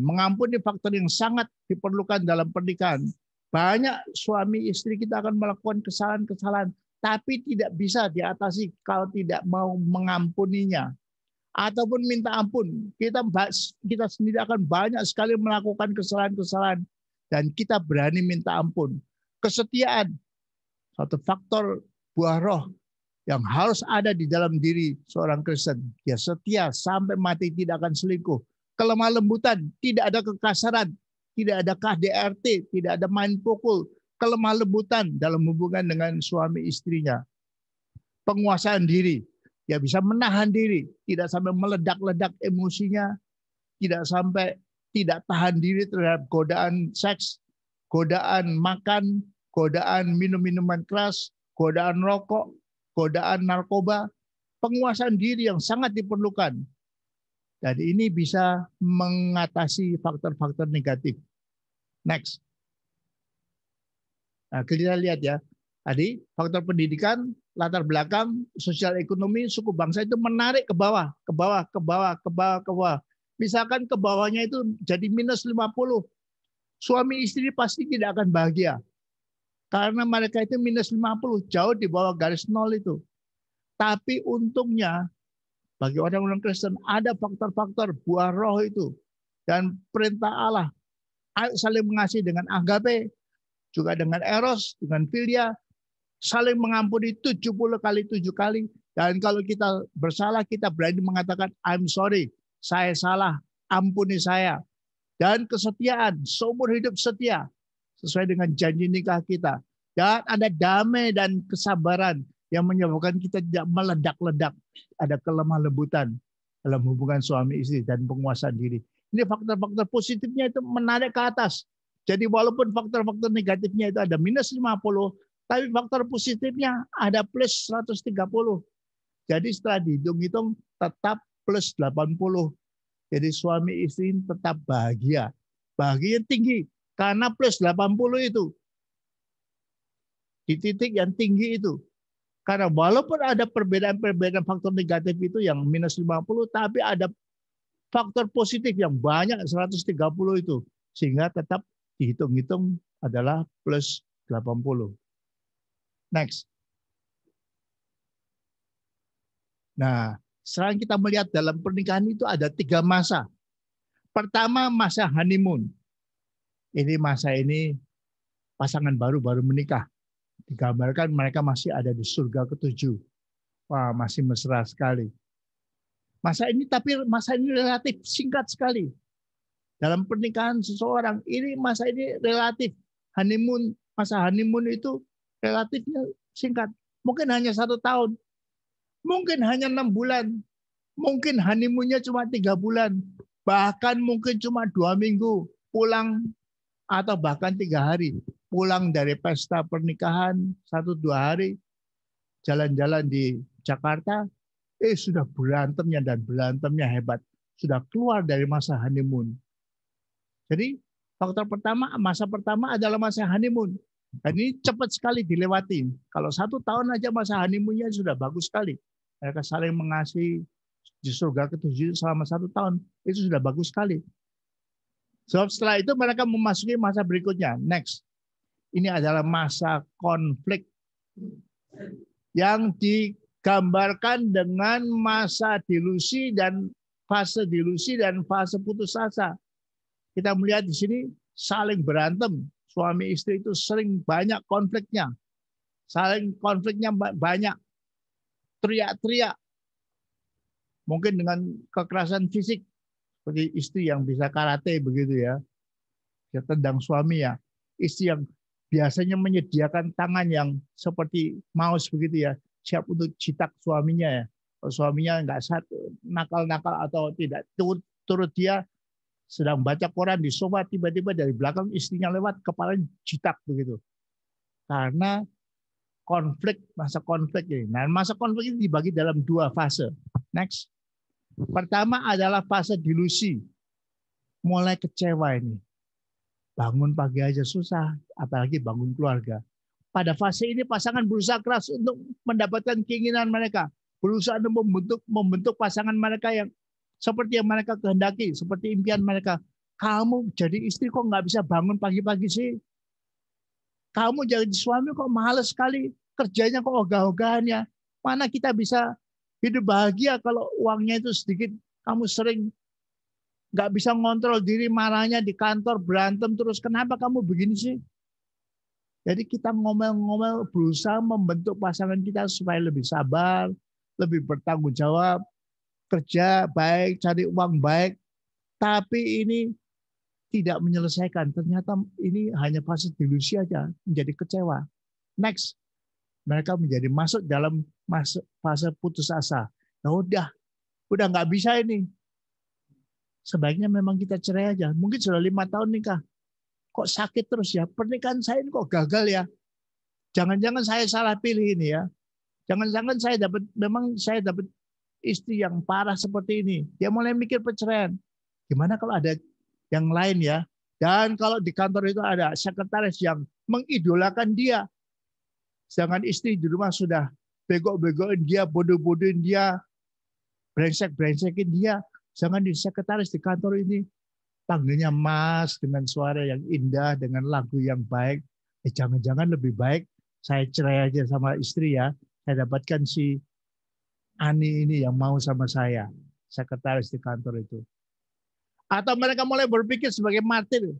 faktor yang sangat diperlukan dalam pernikahan. Banyak suami istri kita akan melakukan kesalahan-kesalahan, tapi tidak bisa diatasi kalau tidak mau mengampuninya. Ataupun minta ampun. Kita sendiri akan banyak sekali melakukan kesalahan-kesalahan, dan kita berani minta ampun. Kesetiaan, satu faktor buah roh yang harus ada di dalam diri seorang Kristen. Dia setia sampai mati, tidak akan selingkuh. Kelemah lembutan, tidak ada kekasaran, tidak ada KDRT, tidak ada main pukul. Kelemah lembutan dalam hubungan dengan suami istrinya. Penguasaan diri, dia bisa menahan diri, tidak sampai meledak-ledak emosinya, tidak sampai tidak tahan diri terhadap godaan seks, godaan makan, godaan minum-minuman keras, godaan rokok, godaan narkoba. Penguasaan diri yang sangat diperlukan. Dan ini bisa mengatasi faktor-faktor negatif. Next. Nah, kita lihat ya. Tadi faktor pendidikan, latar belakang, sosial ekonomi, suku bangsa itu menarik ke bawah, ke bawah, ke bawah, ke bawah, ke bawah. Misalkan ke bawahnya itu jadi minus 50. Suami istri pasti tidak akan bahagia. Karena mereka itu minus 50, jauh di bawah garis nol itu. Tapi untungnya, bagi orang-orang Kristen ada faktor-faktor buah roh itu. Dan perintah Allah, saling mengasihi dengan agape, juga dengan eros, dengan filia, saling mengampuni 70 kali 7 kali. Dan kalau kita bersalah, kita berani mengatakan, I'm sorry, saya salah, ampuni saya. Dan kesetiaan, seumur hidup setia, sesuai dengan janji nikah kita. Dan ada damai dan kesabaran yang menyebabkan kita tidak meledak-ledak. Ada kelemah lembutan dalam hubungan suami istri dan penguasaan diri. Ini faktor-faktor positifnya itu menarik ke atas. Jadi walaupun faktor-faktor negatifnya itu ada minus 50, tapi faktor positifnya ada plus 130. Jadi setelah dihitung-hitung tetap plus 80. Jadi suami istri tetap bahagia. Bahagia tinggi karena plus 80 itu. Di titik yang tinggi itu. Karena walaupun ada perbedaan-perbedaan faktor negatif itu yang minus 50, tapi ada faktor positif yang banyak 130 itu. Sehingga tetap dihitung-hitung adalah plus 80. Next. Nah, sekarang kita melihat dalam pernikahan itu ada 3 masa. Pertama, masa honeymoon. Ini masa ini pasangan baru menikah. Digambarkan mereka masih ada di surga ke-7. Wah, masih mesra sekali. Masa ini relatif singkat sekali. Dalam pernikahan seseorang, masa ini relatif. Masa honeymoon itu relatifnya singkat. Mungkin hanya 1 tahun. Mungkin hanya 6 bulan. Mungkin honeymoonnya cuma 3 bulan. Bahkan mungkin cuma 2 minggu pulang, atau bahkan 3 hari. Pulang dari pesta pernikahan 1-2 hari, jalan-jalan di Jakarta, sudah berantemnya hebat. Sudah keluar dari masa honeymoon. Jadi masa pertama adalah masa honeymoon. Dan ini cepat sekali dilewati. Kalau 1 tahun aja masa honeymoonnya sudah bagus sekali. Mereka saling mengasihi di surga ke-7 selama 1 tahun. Itu sudah bagus sekali. Sebab setelah itu mereka memasuki masa berikutnya. Next. Ini adalah masa konflik yang digambarkan dengan masa delusi dan fase delusi dan fase putus asa. Kita melihat di sini saling berantem. Suami istri itu sering banyak konfliknya. Saling konfliknya banyak. Teriak-teriak. Mungkin dengan kekerasan fisik. Seperti istri yang bisa karate begitu ya. Dia tendang suami ya. Istri yang biasanya menyediakan tangan yang seperti mouse begitu ya. Siap untuk jitak suaminya ya. Kalau suaminya nggak nakal-nakal atau tidak turut dia sedang baca koran di sofa, tiba-tiba dari belakang istrinya lewat, kepalanya jitak begitu. Karena masa konflik ini. Nah, masa konflik ini dibagi dalam 2 fase. Next. Pertama adalah fase delusi. Mulai kecewa ini. Bangun pagi aja susah, apalagi bangun keluarga. Pada fase ini pasangan berusaha keras untuk mendapatkan keinginan mereka. Berusaha untuk membentuk pasangan mereka yang seperti yang mereka kehendaki, seperti impian mereka. Kamu jadi istri kok nggak bisa bangun pagi-pagi sih? Kamu jadi suami kok males sekali, kerjanya kok ogah-ogahannya. Mana kita bisa hidup bahagia kalau uangnya itu sedikit? Kamu sering nggak bisa ngontrol diri, marahnya di kantor, berantem terus. Kenapa kamu begini sih? Jadi kita ngomel-ngomel berusaha membentuk pasangan kita supaya lebih sabar, lebih bertanggung jawab, kerja baik, cari uang baik, tapi ini tidak menyelesaikan. Ternyata ini hanya fase delusi aja, menjadi kecewa. Next, mereka menjadi masuk dalam fase putus asa. Nah udah nggak bisa ini. Sebaiknya memang kita cerai aja. Mungkin sudah 5 tahun nikah, kok sakit terus ya. Pernikahan saya ini kok gagal ya. Jangan-jangan saya salah pilih ini ya. Jangan-jangan saya dapat istri yang parah seperti ini. Dia mulai mikir perceraian. Gimana kalau ada yang lain ya? Dan kalau di kantor itu ada sekretaris yang mengidolakan dia. Sedangkan istri di rumah sudah bego-begoin dia, bodoh-bodohin dia, brengsek-brengsekin dia. Sedangkan di sekretaris di kantor ini panggilnya Mas dengan suara yang indah, dengan lagu yang baik. Jangan-jangan lebih baik saya cerai aja sama istri ya. Saya dapatkan si Ani ini yang mau sama saya, sekretaris di kantor itu. Atau mereka mulai berpikir sebagai martir,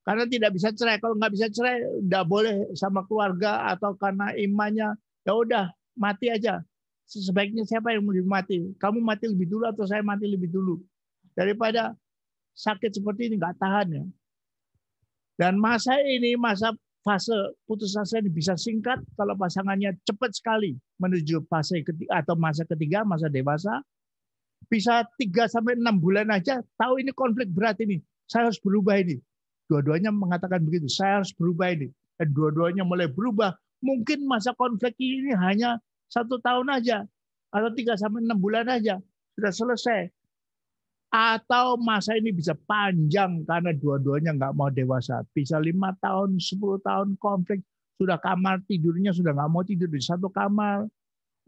karena tidak bisa cerai. Kalau nggak bisa cerai, nggak boleh sama keluarga atau karena imannya, ya udah mati aja. Sebaiknya siapa yang mau mati? Kamu mati lebih dulu atau saya mati lebih dulu? Daripada sakit seperti ini nggak tahan ya. Dan masa fase putus asa ini bisa singkat kalau pasangannya cepat sekali menuju fase ketiga atau masa ketiga, masa dewasa. Bisa 3-6 bulan aja tahu ini konflik berat ini. Saya harus berubah ini. Dua-duanya mengatakan begitu, saya harus berubah ini. Dan dua-duanya mulai berubah. Mungkin masa konflik ini hanya 1 tahun aja atau 3-6 bulan aja sudah selesai. Atau masa ini bisa panjang karena dua-duanya nggak mau dewasa. Bisa 5 tahun, 10 tahun konflik. Sudah kamar tidurnya sudah nggak mau tidur di satu kamar.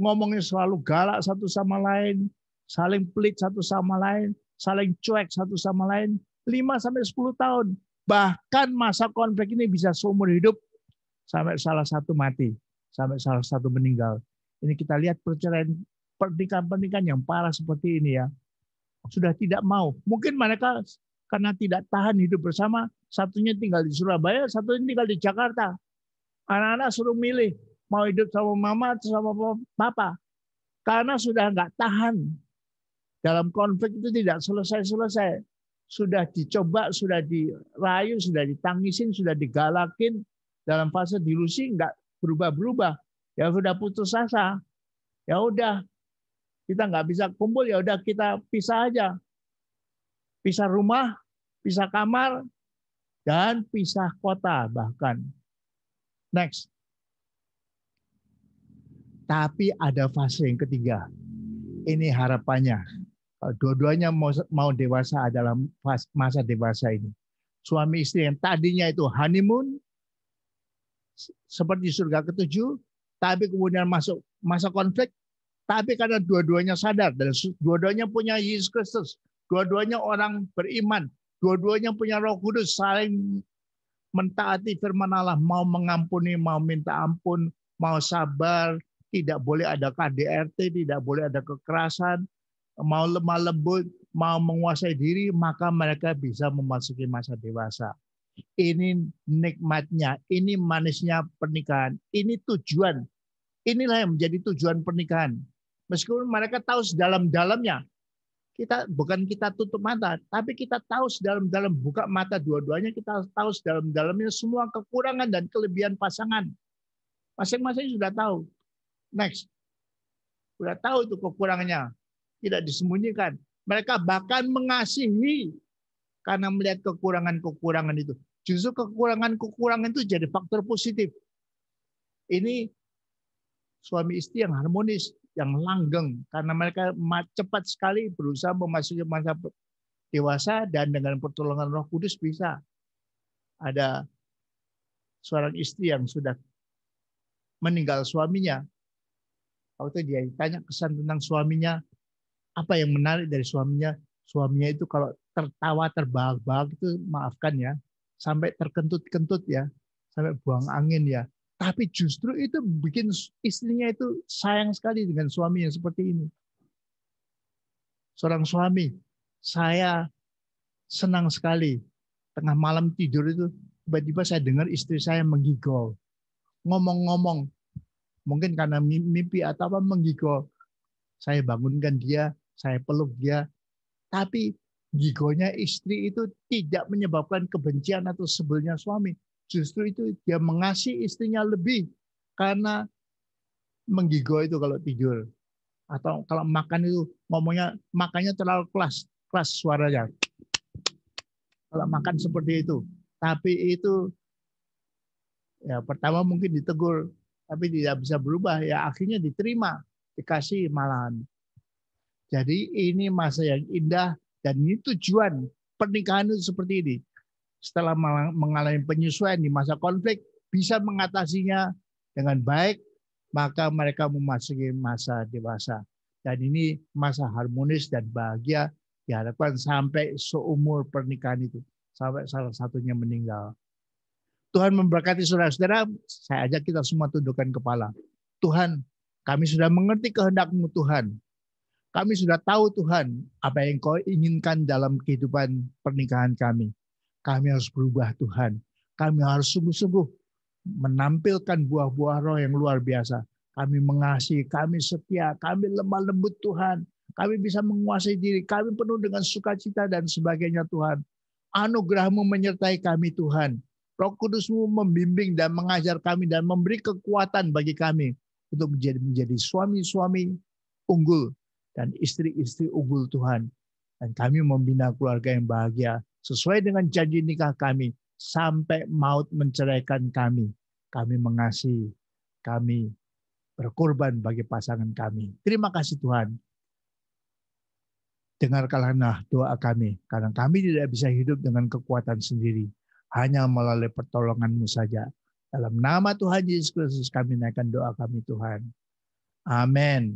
Ngomongnya selalu galak satu sama lain. Saling pelit satu sama lain. Saling cuek satu sama lain. 5-10 tahun. Bahkan masa konflik ini bisa seumur hidup. Sampai salah satu mati. Sampai salah satu meninggal. Ini kita lihat perceraian pernikahan-pernikahan yang parah seperti ini ya. Sudah tidak mau. Mungkin mereka karena tidak tahan hidup bersama, satunya tinggal di Surabaya, satunya tinggal di Jakarta. Anak-anak suruh milih, mau hidup sama mama atau sama papa. Karena sudah nggak tahan. Dalam konflik itu tidak selesai-selesai. Sudah dicoba, sudah dirayu, sudah ditangisin, sudah digalakin. Dalam fase delusi nggak berubah-berubah. Ya sudah putus asa. Ya udah. Kita nggak bisa kumpul, ya udah kita pisah aja. Pisah rumah, pisah kamar, dan pisah kota bahkan. Next. Tapi ada fase yang ketiga. Ini harapannya. Dua-duanya mau dewasa adalah masa dewasa ini. Suami istri yang tadinya itu honeymoon, seperti surga ke-7, tapi kemudian masuk masa konflik. Tapi karena dua-duanya sadar dan dua-duanya punya Yesus Kristus, dua-duanya orang beriman, dua-duanya punya Roh Kudus, saling mentaati firman Allah, mau mengampuni, mau minta ampun, mau sabar, tidak boleh ada KDRT, tidak boleh ada kekerasan, mau lemah lembut, mau menguasai diri, maka mereka bisa memasuki masa dewasa. Ini nikmatnya, ini manisnya pernikahan, ini tujuan. Inilah yang menjadi tujuan pernikahan. Meskipun mereka tahu sedalam-dalamnya, bukan kita tutup mata, tapi kita tahu sedalam-dalam, buka mata dua-duanya, kita tahu sedalam-dalamnya semua kekurangan dan kelebihan pasangan. Masing-masing sudah tahu. Next. Sudah tahu itu kekurangannya. Tidak disembunyikan. Mereka bahkan mengasihi karena melihat kekurangan-kekurangan itu. Justru kekurangan-kekurangan itu jadi faktor positif. Ini suami istri yang harmonis, yang langgeng. Karena mereka cepat sekali berusaha memasuki masa dewasa dan dengan pertolongan Roh Kudus bisa. Ada seorang istri yang sudah meninggal suaminya. Waktu dia ditanya kesan tentang suaminya, apa yang menarik dari suaminya? Suaminya itu kalau tertawa terbahak-bahak itu, maafkan ya, sampai terkentut-kentut ya, sampai buang angin ya. Tapi justru itu bikin istrinya itu sayang sekali dengan suami yang seperti ini. Seorang suami, saya senang sekali tengah malam tidur itu tiba-tiba saya dengar istri saya menggigol, ngomong-ngomong. Mungkin karena mimpi atau apa menggigol. Saya bangunkan dia, saya peluk dia. Tapi gigolnya istri itu tidak menyebabkan kebencian atau sebelnya suami. Justru itu dia mengasihi istrinya lebih. Karena menggigol itu kalau tidur. Atau kalau makan itu ngomongnya, makannya terlalu keras suaranya. Kalau makan seperti itu. Tapi itu ya pertama mungkin ditegur. Tapi tidak bisa berubah, ya akhirnya diterima, dikasih malahan. Jadi ini masa yang indah dan ini tujuan pernikahan itu seperti ini. Setelah mengalami penyesuaian di masa konflik, bisa mengatasinya dengan baik, maka mereka memasuki masa dewasa. Dan ini masa harmonis dan bahagia diharapkan sampai seumur pernikahan itu, sampai salah satunya meninggal. Tuhan memberkati saudara-saudara, saya ajak kita semua tundukkan kepala. Tuhan, kami sudah mengerti kehendak-Mu Tuhan. Kami sudah tahu Tuhan, apa yang Kau inginkan dalam kehidupan pernikahan kami. Kami harus berubah Tuhan. Kami harus sungguh-sungguh menampilkan buah-buah roh yang luar biasa. Kami mengasihi, kami setia, kami lemah lembut Tuhan. Kami bisa menguasai diri, kami penuh dengan sukacita dan sebagainya Tuhan. Anugerah-Mu menyertai kami Tuhan. Roh Kudus-Mu membimbing dan mengajar kami dan memberi kekuatan bagi kami untuk menjadi suami-suami unggul dan istri-istri unggul Tuhan. Dan kami membina keluarga yang bahagia sesuai dengan janji nikah kami sampai maut menceraikan kami. Kami mengasihi, kami berkorban bagi pasangan kami. Terima kasih Tuhan. Dengarkanlah doa kami, karena kami tidak bisa hidup dengan kekuatan sendiri. Hanya melalui pertolongan-Mu saja. Dalam nama Tuhan Yesus Kristus kami naikkan doa kami Tuhan. Amin.